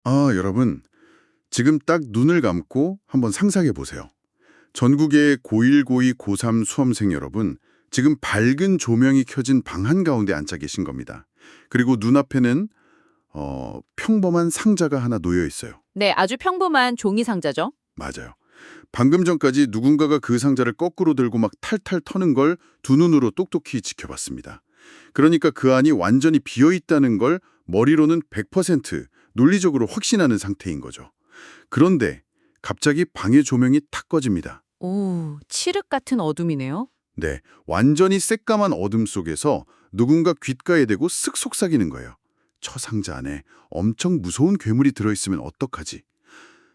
여러분, 지금 딱 눈을 감고 한번 상상해 보세요. 전국의 고1, 고2, 고3 수험생 여러분, 지금 밝은 조명이 켜진 방 한가운데 앉아 계신 겁니다. 그리고 눈앞에는 평범한 상자가 하나 놓여 있어요. 네, 아주 평범한 종이 상자죠. 맞아요. 방금 전까지 누군가가 그 상자를 거꾸로 들고 막 탈탈 터는 걸 두 눈으로 똑똑히 지켜봤습니다. 그러니까 그 안이 완전히 비어 있다는 걸 머리로는 100% 논리적으로 확신하는 상태인 거죠. 그런데 갑자기 방의 조명이 탁 꺼집니다. 오, 칠흑 같은 어둠이네요. 네, 완전히 새까만 어둠 속에서 누군가 귓가에 대고 쓱 속삭이는 거예요. 저 상자 안에 엄청 무서운 괴물이 들어있으면 어떡하지?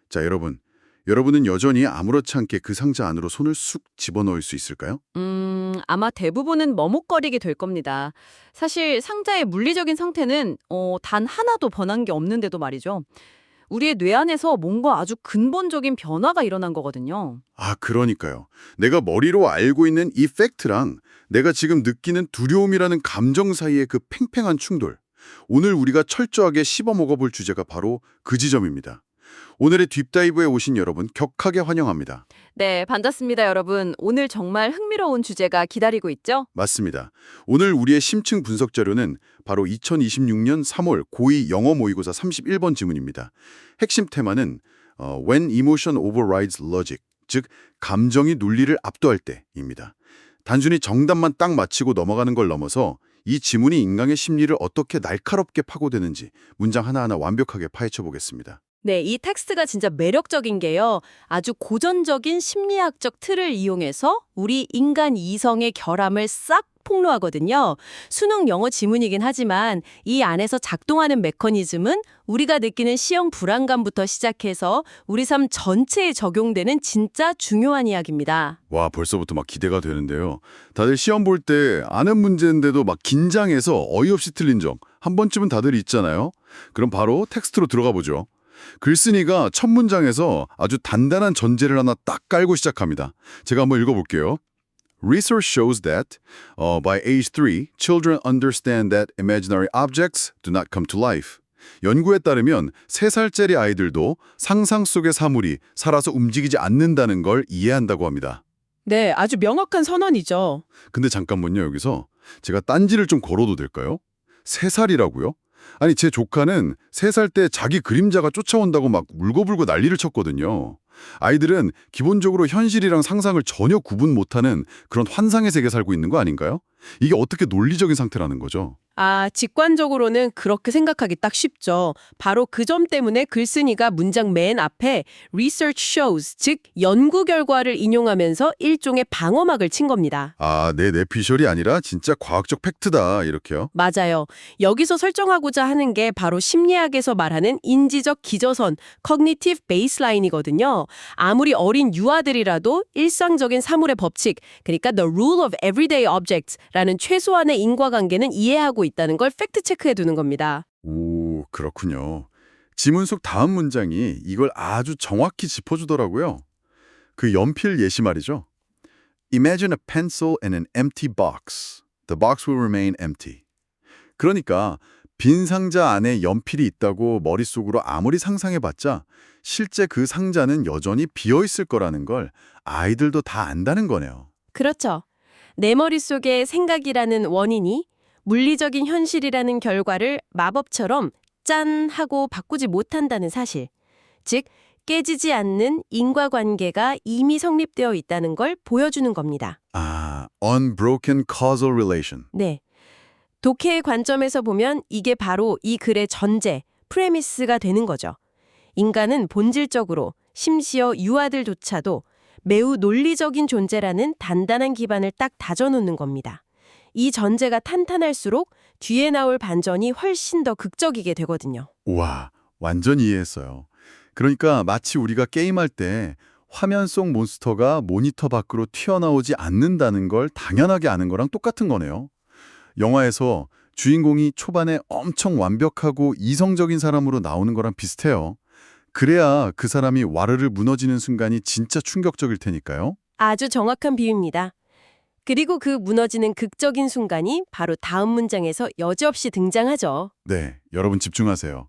자, 여러분은 여전히 아무렇지 않게 그 상자 안으로 손을 쑥 집어넣을 수 있을까요? 아마 대부분은 머뭇거리게 될 겁니다. 사실 상자의 물리적인 상태는 단 하나도 변한 게 없는데도 말이죠. 우리의 뇌 안에서 뭔가 아주 근본적인 변화가 일어난 거거든요. 그러니까요. 내가 머리로 알고 있는 이 팩트랑 내가 지금 느끼는 두려움이라는 감정 사이의 그 팽팽한 충돌. 오늘 우리가 철저하게 씹어먹어볼 주제가 바로 그 지점입니다. 오늘의 딥다이브에 오신 여러분 격하게 환영합니다. 네, 반갑습니다, 여러분. 오늘 정말 흥미로운 주제가 기다리고 있죠? 맞습니다. 오늘 우리의 심층 분석 자료는 바로 2026년 3월 고2 영어 모의고사 31번 지문입니다. 핵심 테마는 When emotion overrides logic, 즉 감정이 논리를 압도할 때입니다. 단순히 정답만 딱 맞히고 넘어가는 걸 넘어서 이 지문이 인간의 심리를 어떻게 날카롭게 파고드는지 문장 하나하나 완벽하게 파헤쳐 보겠습니다. 네, 이 텍스트가 진짜 매력적인 게요. 아주 고전적인 심리학적 틀을 이용해서 우리 인간 이성의 결함을 싹 폭로하거든요. 수능 영어 지문이긴 하지만 이 안에서 작동하는 메커니즘은 우리가 느끼는 시험 불안감부터 시작해서 우리 삶 전체에 적용되는 진짜 중요한 이야기입니다. 와, 벌써부터 막 기대가 되는데요. 다들 시험 볼 때 아는 문제인데도 막 긴장해서 어이없이 틀린 적 한 번쯤은 다들 있잖아요. 그럼 바로 텍스트로 들어가 보죠. 글쓴이가 첫 문장에서 아주 단단한 전제를 하나 딱 깔고 시작합니다. 제가 한번 읽어볼게요. Research shows that by age 3, children understand that imaginary objects do not come to life. 연구에 따르면 3살짜리 아이들도 상상 속의 사물이 살아서 움직이지 않는다는 걸 이해한다고 합니다. 네, 아주 명확한 선언이죠. 근데 잠깐만요, 여기서 제가 딴지를 좀 걸어도 될까요? 3살이라고요? 아니, 제 조카는 3살 때 자기 그림자가 쫓아온다고 막 울고불고 난리를 쳤거든요. 아이들은 기본적으로 현실이랑 상상을 전혀 구분 못하는 그런 환상의 세계에 살고 있는 거 아닌가요? 이게 어떻게 논리적인 상태라는 거죠? 직관적으로는 그렇게 생각하기 딱 쉽죠. 바로 그 점 때문에 글쓴이가 문장 맨 앞에 research shows, 즉 연구 결과를 인용하면서 일종의 방어막을 친 겁니다. 내 내피셜이 아니라 진짜 과학적 팩트다, 이렇게요? 맞아요. 여기서 설정하고자 하는 게 바로 심리학에서 말하는 인지적 기저선, cognitive baseline이거든요. 아무리 어린 유아들이라도 일상적인 사물의 법칙, 그러니까 the rule of everyday objects라는 최소한의 인과관계는 이해하고 있다는 걸 팩트 체크해 두는 겁니다. 오, 그렇군요. 지문 속 다음 문장이 이걸 아주 정확히 짚어주더라고요. 그 연필 예시 말이죠. Imagine a pencil in an empty box. The box will remain empty. 그러니까 빈 상자 안에 연필이 있다고 머릿속으로 아무리 상상해봤자 실제 그 상자는 여전히 비어있을 거라는 걸 아이들도 다 안다는 거네요. 그렇죠. 내 머릿속에 생각이라는 원인이 물리적인 현실이라는 결과를 마법처럼 짠 하고 바꾸지 못한다는 사실. 즉, 깨지지 않는 인과관계가 이미 성립되어 있다는 걸 보여주는 겁니다. Unbroken causal relation. 네. 독해의 관점에서 보면 이게 바로 이 글의 전제, 프레미스가 되는 거죠. 인간은 본질적으로, 심지어 유아들조차도 매우 논리적인 존재라는 단단한 기반을 딱 다져놓는 겁니다. 이 전제가 탄탄할수록 뒤에 나올 반전이 훨씬 더 극적이게 되거든요. 우와, 완전 이해했어요. 그러니까 마치 우리가 게임할 때 화면 속 몬스터가 모니터 밖으로 튀어나오지 않는다는 걸 당연하게 아는 거랑 똑같은 거네요. 영화에서 주인공이 초반에 엄청 완벽하고 이성적인 사람으로 나오는 거랑 비슷해요. 그래야 그 사람이 와르르 무너지는 순간이 진짜 충격적일 테니까요. 아주 정확한 비유입니다. 그리고 그 무너지는 극적인 순간이 바로 다음 문장에서 여지없이 등장하죠. 네, 여러분 집중하세요.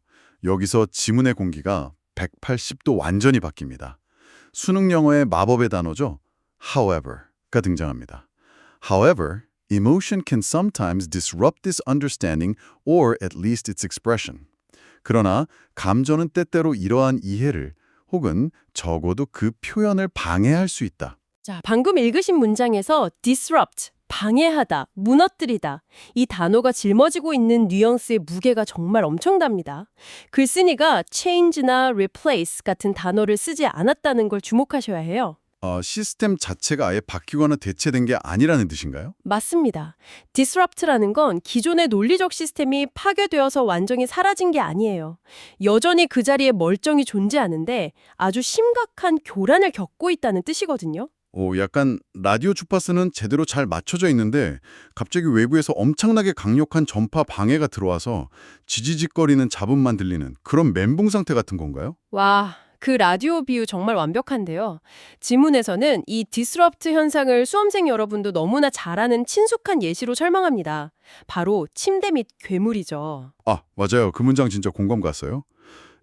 여기서 지문의 공기가 180도 완전히 바뀝니다. 수능 영어의 마법의 단어죠. however가 등장합니다. However, emotion can sometimes disrupt this understanding or at least its expression. 그러나 감정은 때때로 이러한 이해를 혹은 적어도 그 표현을 방해할 수 있다. 자, 방금 읽으신 문장에서 disrupt, 방해하다, 무너뜨리다 이 단어가 짊어지고 있는 뉘앙스의 무게가 정말 엄청납니다. 글쓴이가 change나 replace 같은 단어를 쓰지 않았다는 걸 주목하셔야 해요. 시스템 자체가 아예 바뀌거나 대체된 게 아니라는 뜻인가요? 맞습니다. disrupt라는 건 기존의 논리적 시스템이 파괴되어서 완전히 사라진 게 아니에요. 여전히 그 자리에 멀쩡히 존재하는데 아주 심각한 교란을 겪고 있다는 뜻이거든요. 약간 라디오 주파수는 제대로 잘 맞춰져 있는데 갑자기 외부에서 엄청나게 강력한 전파 방해가 들어와서 지지직거리는 잡음만 들리는 그런 멘붕 상태 같은 건가요? 와, 그 라디오 비유 정말 완벽한데요. 지문에서는 이 디스럽트 현상을 수험생 여러분도 너무나 잘 아는 친숙한 예시로 설명합니다. 바로 침대 및 괴물이죠. 맞아요. 그 문장 진짜 공감 갔어요.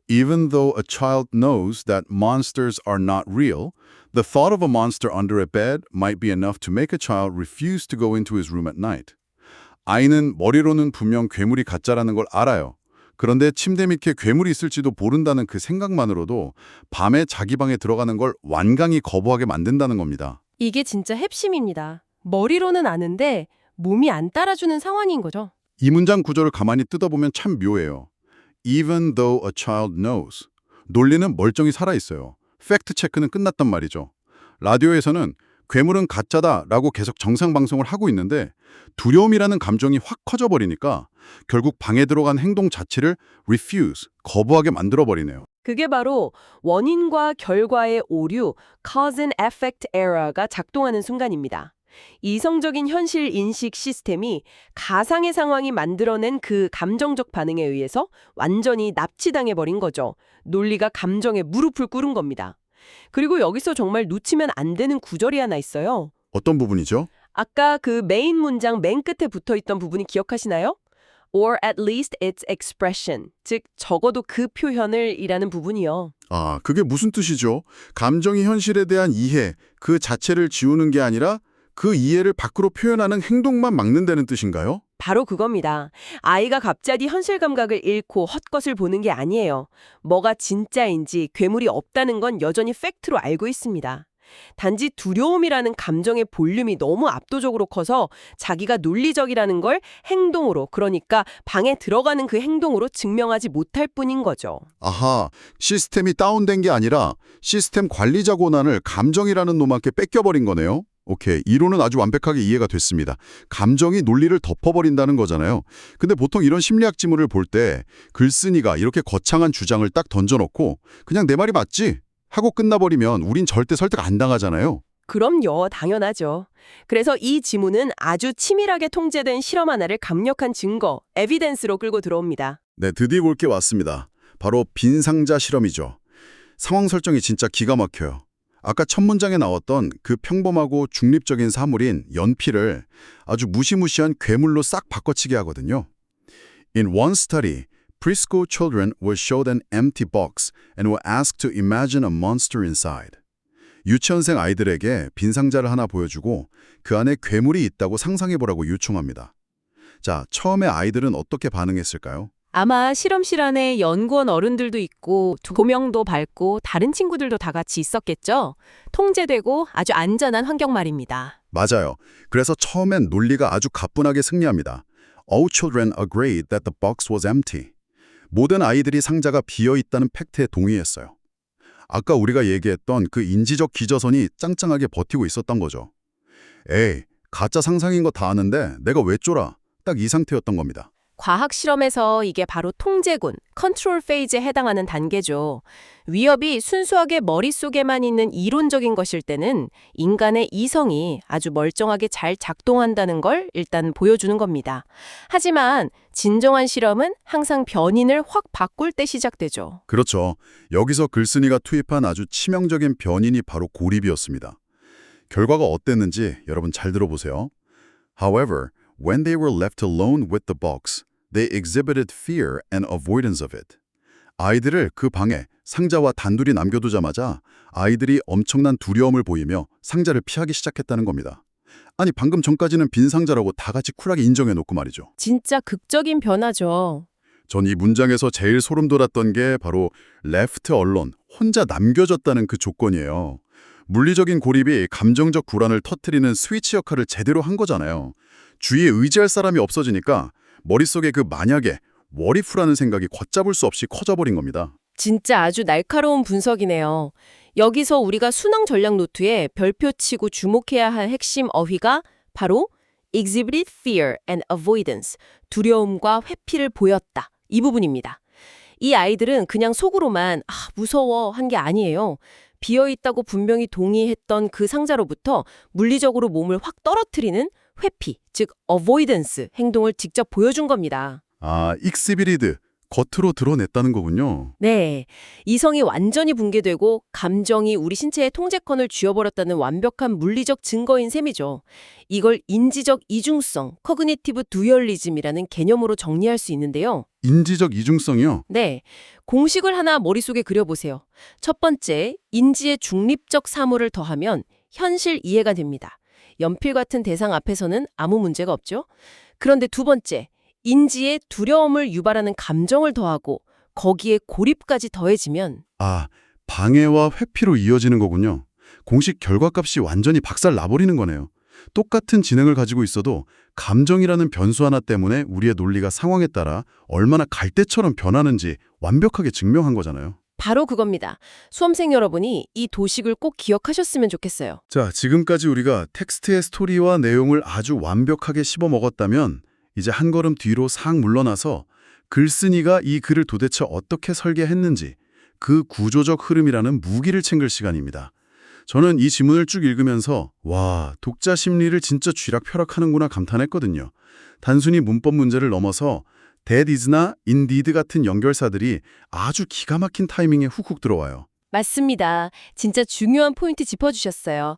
Even though a child knows that monsters are not real, the thought of a monster under a bed might be enough to make a child refuse to go into his room at night. 아이는 머리로는 분명 괴물이 가짜라는 걸 알아요. 그런데 침대 밑에 괴물이 있을지도 모른다는 그 생각만으로도 밤에 자기 방에 들어가는 걸 완강히 거부하게 만든다는 겁니다. 이게 진짜 핵심입니다. 머리로는 아는데 몸이 안 따라주는 상황인 거죠. 이 문장 구조를 가만히 뜯어보면 참 묘해요. Even though a child knows. 논리는 멀쩡히 살아있어요. 팩트 체크는 끝났단 말이죠. 라디오에서는 괴물은 가짜다라고 계속 정상방송을 하고 있는데 두려움이라는 감정이 확 커져버리니까 결국 방에 들어간 행동 자체를 refuse, 거부하게 만들어버리네요. 그게 바로 원인과 결과의 오류, cause and effect error가 작동하는 순간입니다. 이성적인 현실 인식 시스템이 가상의 상황이 만들어낸 그 감정적 반응에 의해서 완전히 납치당해버린 거죠. 논리가 감정에 무릎을 꿇은 겁니다. 그리고 여기서 정말 놓치면 안 되는 구절이 하나 있어요. 어떤 부분이죠? 아까 그 메인 문장 맨 끝에 붙어있던 부분이 기억하시나요? or at least its expression, 즉 적어도 그 표현을 이라는 부분이요. 그게 무슨 뜻이죠? 감정이 현실에 대한 이해, 그 자체를 지우는 게 아니라 그 이해를 밖으로 표현하는 행동만 막는다는 뜻인가요? 바로 그겁니다. 아이가 갑자기 현실 감각을 잃고 헛것을 보는 게 아니에요. 뭐가 진짜인지 괴물이 없다는 건 여전히 팩트로 알고 있습니다. 단지 두려움이라는 감정의 볼륨이 너무 압도적으로 커서 자기가 논리적이라는 걸 행동으로, 그러니까 방에 들어가는 그 행동으로 증명하지 못할 뿐인 거죠. 아하, 시스템이 다운된 게 아니라 시스템 관리자 권한을 감정이라는 놈한테 뺏겨버린 거네요. 오케이, 이론은 아주 완벽하게 이해가 됐습니다. 감정이 논리를 덮어버린다는 거잖아요. 근데 보통 이런 심리학 지문을 볼 때 글쓴이가 이렇게 거창한 주장을 딱 던져놓고 그냥 내 말이 맞지? 하고 끝나버리면 우린 절대 설득 안 당하잖아요. 그럼요, 당연하죠. 그래서 이 지문은 아주 치밀하게 통제된 실험 하나를 강력한 증거, 에비던스로 끌고 들어옵니다. 네, 드디어 볼 게 왔습니다. 바로 빈상자 실험이죠. 상황 설정이 진짜 기가 막혀요. 아까 첫 문장에 나왔던 그 평범하고 중립적인 사물인 연필을 아주 무시무시한 괴물로 싹 바꿔치게 하거든요. In one study, preschool children were showed an empty box and were asked to imagine a monster inside. 유치원생 아이들에게 빈 상자를 하나 보여주고 그 안에 괴물이 있다고 상상해보라고 요청합니다. 자, 처음에 아이들은 어떻게 반응했을까요? 아마 실험실 안에 연구원 어른들도 있고 조명도 밝고 다른 친구들도 다 같이 있었겠죠. 통제되고 아주 안전한 환경 말입니다. 맞아요. 그래서 처음엔 논리가 아주 가뿐하게 승리합니다. All children agreed that the box was empty. 모든 아이들이 상자가 비어있다는 팩트에 동의했어요. 아까 우리가 얘기했던 그 인지적 기저선이 짱짱하게 버티고 있었던 거죠. 에이, 가짜 상상인 거 다 아는데 내가 왜 쫄아? 딱 이 상태였던 겁니다. 과학 실험에서 이게 바로 통제군, 컨트롤 페이즈에 해당하는 단계죠. 위협이 순수하게 머릿속에만 있는 이론적인 것일 때는 인간의 이성이 아주 멀쩡하게 잘 작동한다는 걸 일단 보여주는 겁니다. 하지만 진정한 실험은 항상 변인을 확 바꿀 때 시작되죠. 그렇죠. 여기서 글쓴이가 투입한 아주 치명적인 변인이 바로 고립이었습니다. 결과가 어땠는지 여러분 잘 들어보세요. However, when they were left alone with the box, they exhibited fear and avoidance of it. 아이들을 그 방에 상자와 단둘이 남겨두자마자 아이들이 엄청난 두려움을 보이며 상자를 피하기 시작했다는 겁니다. 아니 방금 전까지는 빈 상자라고 다 같이 쿨하게 인정해놓고 말이죠. 진짜 극적인 변화죠. 전 이 문장에서 제일 소름 돋았던 게 바로 left alone, 혼자 남겨졌다는 그 조건이에요. 물리적인 고립이 감정적 불안을 터뜨리는 스위치 역할을 제대로 한 거잖아요. 주위에 의지할 사람이 없어지니까 머릿속에 그 만약에 what-if라는 생각이 걷잡을 수 없이 커져버린 겁니다. 진짜 아주 날카로운 분석이네요. 여기서 우리가 수능 전략 노트에 별표치고 주목해야 할 핵심 어휘가 바로 exhibited fear and avoidance, 두려움과 회피를 보였다. 이 부분입니다. 이 아이들은 그냥 속으로만 무서워 한 게 아니에요. 비어있다고 분명히 동의했던 그 상자로부터 물리적으로 몸을 확 떨어뜨리는 회피, 즉 avoidance 행동을 직접 보여준 겁니다. exhibited, 겉으로 드러냈다는 거군요. 네, 이성이 완전히 붕괴되고 감정이 우리 신체의 통제권을 쥐어버렸다는 완벽한 물리적 증거인 셈이죠. 이걸 인지적 이중성, 커그니티브 듀얼리즘이라는 개념으로 정리할 수 있는데요. 인지적 이중성이요? 네, 공식을 하나 머릿속에 그려보세요. 첫 번째, 인지의 중립적 사물을 더하면 현실 이해가 됩니다. 연필 같은 대상 앞에서는 아무 문제가 없죠. 그런데 두 번째, 인지에 두려움을 유발하는 감정을 더하고 거기에 고립까지 더해지면 방해와 회피로 이어지는 거군요. 공식 결과값이 완전히 박살 나버리는 거네요. 똑같은 지능을 가지고 있어도 감정이라는 변수 하나 때문에 우리의 논리가 상황에 따라 얼마나 갈대처럼 변하는지 완벽하게 증명한 거잖아요. 바로 그겁니다. 수험생 여러분이 이 도식을 꼭 기억하셨으면 좋겠어요. 자, 지금까지 우리가 텍스트의 스토리와 내용을 아주 완벽하게 씹어먹었다면 이제 한 걸음 뒤로 싹 물러나서 글쓴이가 이 글을 도대체 어떻게 설계했는지 그 구조적 흐름이라는 무기를 챙길 시간입니다. 저는 이 지문을 쭉 읽으면서 와, 독자 심리를 진짜 쥐락펴락하는구나 감탄했거든요. 단순히 문법 문제를 넘어서 that is나 indeed 같은 연결사들이 아주 기가 막힌 타이밍에 훅훅 들어와요. 맞습니다. 진짜 중요한 포인트 짚어주셨어요.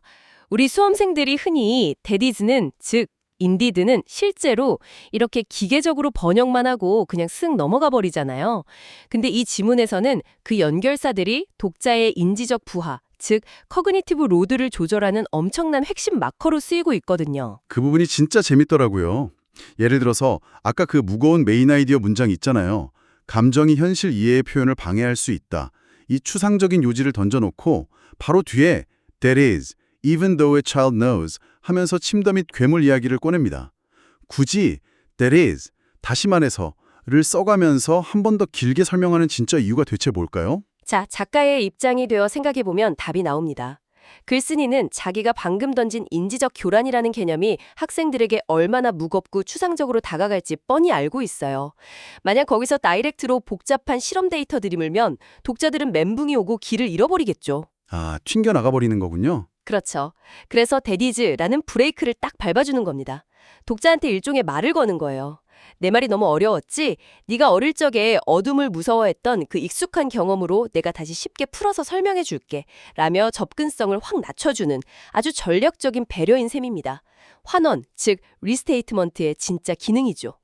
우리 수험생들이 흔히 that is는 즉 인디드는 실제로 이렇게 기계적으로 번역만 하고 그냥 쓱 넘어가 버리잖아요. 근데 이 지문에서는 그 연결사들이 독자의 인지적 부하, 즉 커그니티브 로드를 조절하는 엄청난 핵심 마커로 쓰이고 있거든요. 그 부분이 진짜 재밌더라고요. 예를 들어서 아까 그 무거운 메인 아이디어 문장 있잖아요. 감정이 현실 이해의 표현을 방해할 수 있다. 이 추상적인 요지를 던져놓고 바로 뒤에 that is, even though a child knows 하면서 침대 및 괴물 이야기를 꺼냅니다. 굳이 that is, 다시 말해서를 써가면서 한 번 더 길게 설명하는 진짜 이유가 대체 뭘까요? 자, 작가의 입장이 되어 생각해보면 답이 나옵니다. 글쓴이는 자기가 방금 던진 인지적 교란이라는 개념이 학생들에게 얼마나 무겁고 추상적으로 다가갈지 뻔히 알고 있어요. 만약 거기서 다이렉트로 복잡한 실험 데이터 들이밀면 독자들은 멘붕이 오고 길을 잃어버리겠죠. 튕겨나가버리는 거군요. 그렇죠. 그래서 데디즈라는 브레이크를 딱 밟아주는 겁니다. 독자한테 일종의 말을 거는 거예요. 내 말이 너무 어려웠지? 네가 어릴 적에 어둠을 무서워했던 그 익숙한 경험으로 내가 다시 쉽게 풀어서 설명해 줄게. 라며 접근성을 확 낮춰주는 아주 전략적인 배려인 셈입니다. 환원, 즉 리스테이트먼트의 진짜 기능이죠.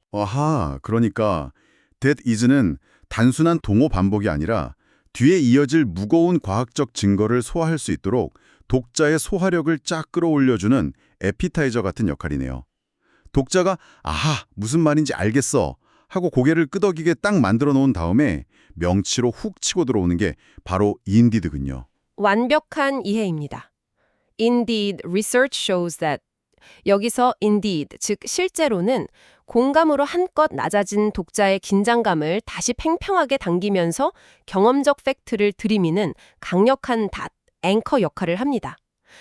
그러니까 that is는 단순한 동호 반복이 아니라 뒤에 이어질 무거운 과학적 증거를 소화할 수 있도록 독자의 소화력을 쫙 끌어올려주는 에피타이저 같은 역할이네요. 독자가 무슨 말인지 알겠어 하고 고개를 끄덕이게 딱 만들어 놓은 다음에 명치로 훅 치고 들어오는 게 바로 indeed군요. 완벽한 이해입니다. Indeed, research shows that 여기서 indeed, 즉 실제로는 공감으로 한껏 낮아진 독자의 긴장감을 다시 팽팽하게 당기면서 경험적 팩트를 들이미는 강력한 닷, 앵커 역할을 합니다.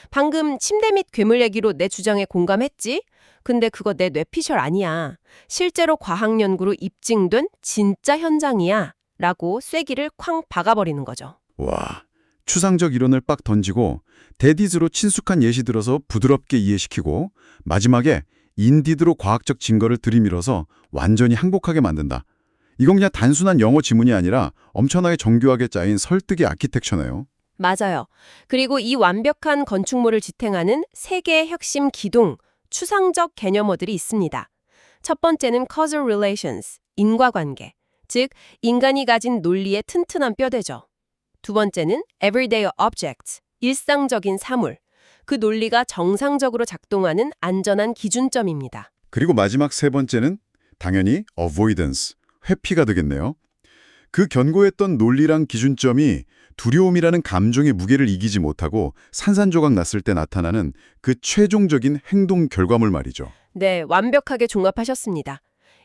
방금 침대 및 괴물 얘기로 내 주장에 공감했지? 근데 그거 내 뇌피셜 아니야. 실제로 과학 연구로 입증된 진짜 현장이야. 라고 쐐기를 쾅 박아버리는 거죠. 와, 추상적 이론을 빡 던지고 데디즈로 친숙한 예시 들어서 부드럽게 이해시키고 마지막에 인디드로 과학적 증거를 들이밀어서 완전히 항복하게 만든다. 이건 그냥 단순한 영어 지문이 아니라 엄청나게 정교하게 짜인 설득의 아키텍처네요. 맞아요. 그리고 이 완벽한 건축물을 지탱하는 세 개의 핵심 기둥, 추상적 개념어들이 있습니다. 첫 번째는 causal relations, 인과관계. 즉 인간이 가진 논리의 튼튼한 뼈대죠. 두 번째는 everyday objects, 일상적인 사물. 그 논리가 정상적으로 작동하는 안전한 기준점입니다. 그리고 마지막 세 번째는 당연히 avoidance, 회피가 되겠네요. 그 견고했던 논리랑 기준점이 두려움이라는 감정의 무게를 이기지 못하고 산산조각 났을 때 나타나는 그 최종적인 행동 결과물 말이죠. 네, 완벽하게 종합하셨습니다.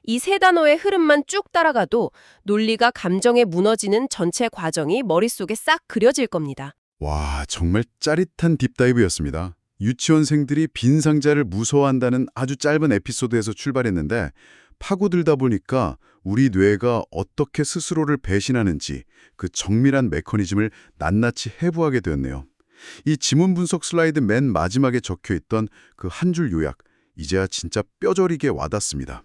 이 세 단어의 흐름만 쭉 따라가도 논리가 감정에 무너지는 전체 과정이 머릿속에 싹 그려질 겁니다. 와, 정말 짜릿한 딥다이브였습니다. 유치원생들이 빈 상자를 무서워한다는 아주 짧은 에피소드에서 출발했는데 파고들다 보니까 우리 뇌가 어떻게 스스로를 배신하는지 그 정밀한 메커니즘을 낱낱이 해부하게 되었네요. 이 지문 분석 슬라이드 맨 마지막에 적혀있던 그 한 줄 요약, 이제야 진짜 뼈저리게 와닿습니다.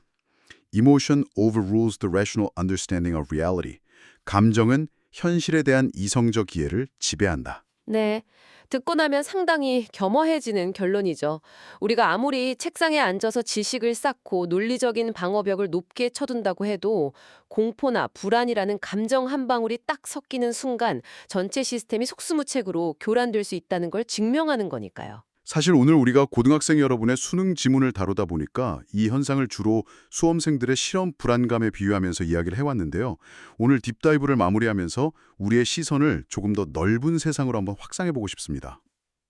Emotion overrules the rational understanding of reality. 감정은 현실에 대한 이성적 이해를 지배한다. 네. 듣고 나면 상당히 겸허해지는 결론이죠. 우리가 아무리 책상에 앉아서 지식을 쌓고 논리적인 방어벽을 높게 쳐둔다고 해도 공포나 불안이라는 감정 한 방울이 딱 섞이는 순간 전체 시스템이 속수무책으로 교란될 수 있다는 걸 증명하는 거니까요. 사실 오늘 우리가 고등학생 여러분의 수능 지문을 다루다 보니까 이 현상을 주로 수험생들의 실험 불안감에 비유하면서 이야기를 해왔는데요. 오늘 딥다이브를 마무리하면서 우리의 시선을 조금 더 넓은 세상으로 한번 확장해보고 싶습니다.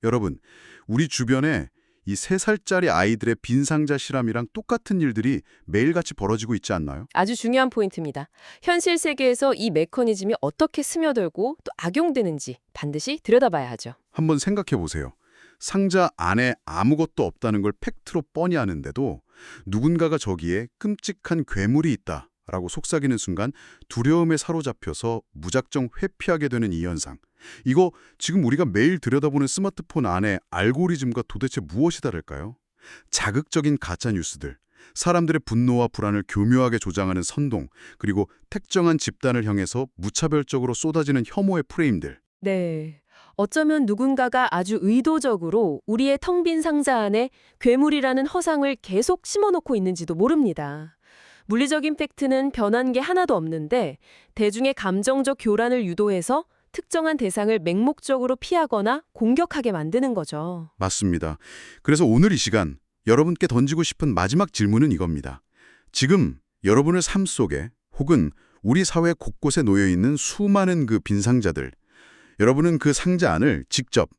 여러분, 우리 주변에 이 3살짜리 아이들의 빈상자 실험이랑 똑같은 일들이 매일같이 벌어지고 있지 않나요? 아주 중요한 포인트입니다. 현실 세계에서 이 메커니즘이 어떻게 스며들고 또 악용되는지 반드시 들여다봐야 하죠. 한번 생각해보세요. 상자 안에 아무것도 없다는 걸 팩트로 뻔히 아는데도 누군가가 저기에 끔찍한 괴물이 있다라고 속삭이는 순간 두려움에 사로잡혀서 무작정 회피하게 되는 이 현상. 이거 지금 우리가 매일 들여다보는 스마트폰 안에 알고리즘과 도대체 무엇이 다를까요? 자극적인 가짜 뉴스들, 사람들의 분노와 불안을 교묘하게 조장하는 선동, 그리고 특정한 집단을 향해서 무차별적으로 쏟아지는 혐오의 프레임들. 네. 어쩌면 누군가가 아주 의도적으로 우리의 텅 빈 상자 안에 괴물이라는 허상을 계속 심어놓고 있는지도 모릅니다. 물리적인 팩트는 변한 게 하나도 없는데 대중의 감정적 교란을 유도해서 특정한 대상을 맹목적으로 피하거나 공격하게 만드는 거죠. 맞습니다. 그래서 오늘 이 시간 여러분께 던지고 싶은 마지막 질문은 이겁니다. 지금 여러분의 삶 속에 혹은 우리 사회 곳곳에 놓여있는 수많은 그 빈 상자들, 여러분은 그 상자 안을 직접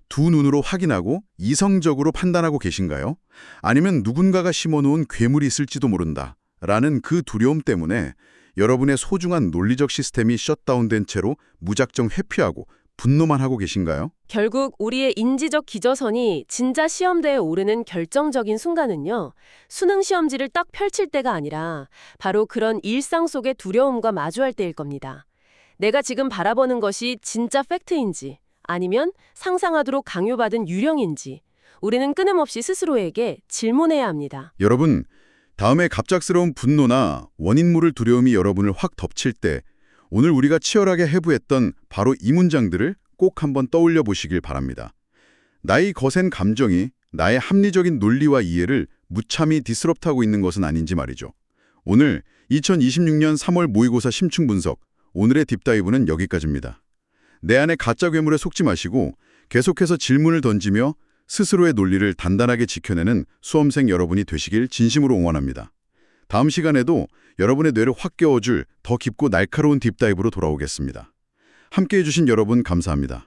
두 눈으로 확인하고 이성적으로 판단하고 계신가요? 아니면 누군가가 심어놓은 괴물이 있을지도 모른다 라는 그 두려움 때문에 여러분의 소중한 논리적 시스템이 셧다운된 채로 무작정 회피하고 분노만 하고 계신가요? 결국 우리의 인지적 기저선이 진짜 시험대에 오르는 결정적인 순간은요. 수능 시험지를 딱 펼칠 때가 아니라 바로 그런 일상 속의 두려움과 마주할 때일 겁니다. 내가 지금 바라보는 것이 진짜 팩트인지 아니면 상상하도록 강요받은 유령인지 우리는 끊임없이 스스로에게 질문해야 합니다. 여러분, 다음에 갑작스러운 분노나 원인 모를 두려움이 여러분을 확 덮칠 때 오늘 우리가 치열하게 해부했던 바로 이 문장들을 꼭 한번 떠올려 보시길 바랍니다. 나의 거센 감정이 나의 합리적인 논리와 이해를 무참히 디스럽트하고 있는 것은 아닌지 말이죠. 오늘 2026년 3월 모의고사 심층 분석, 오늘의 딥다이브는 여기까지입니다. 내 안의 가짜 괴물에 속지 마시고 계속해서 질문을 던지며 스스로의 논리를 단단하게 지켜내는 수험생 여러분이 되시길 진심으로 응원합니다. 다음 시간에도 여러분의 뇌를 확 깨워줄 더 깊고 날카로운 딥다이브로 돌아오겠습니다. 함께해 주신 여러분 감사합니다.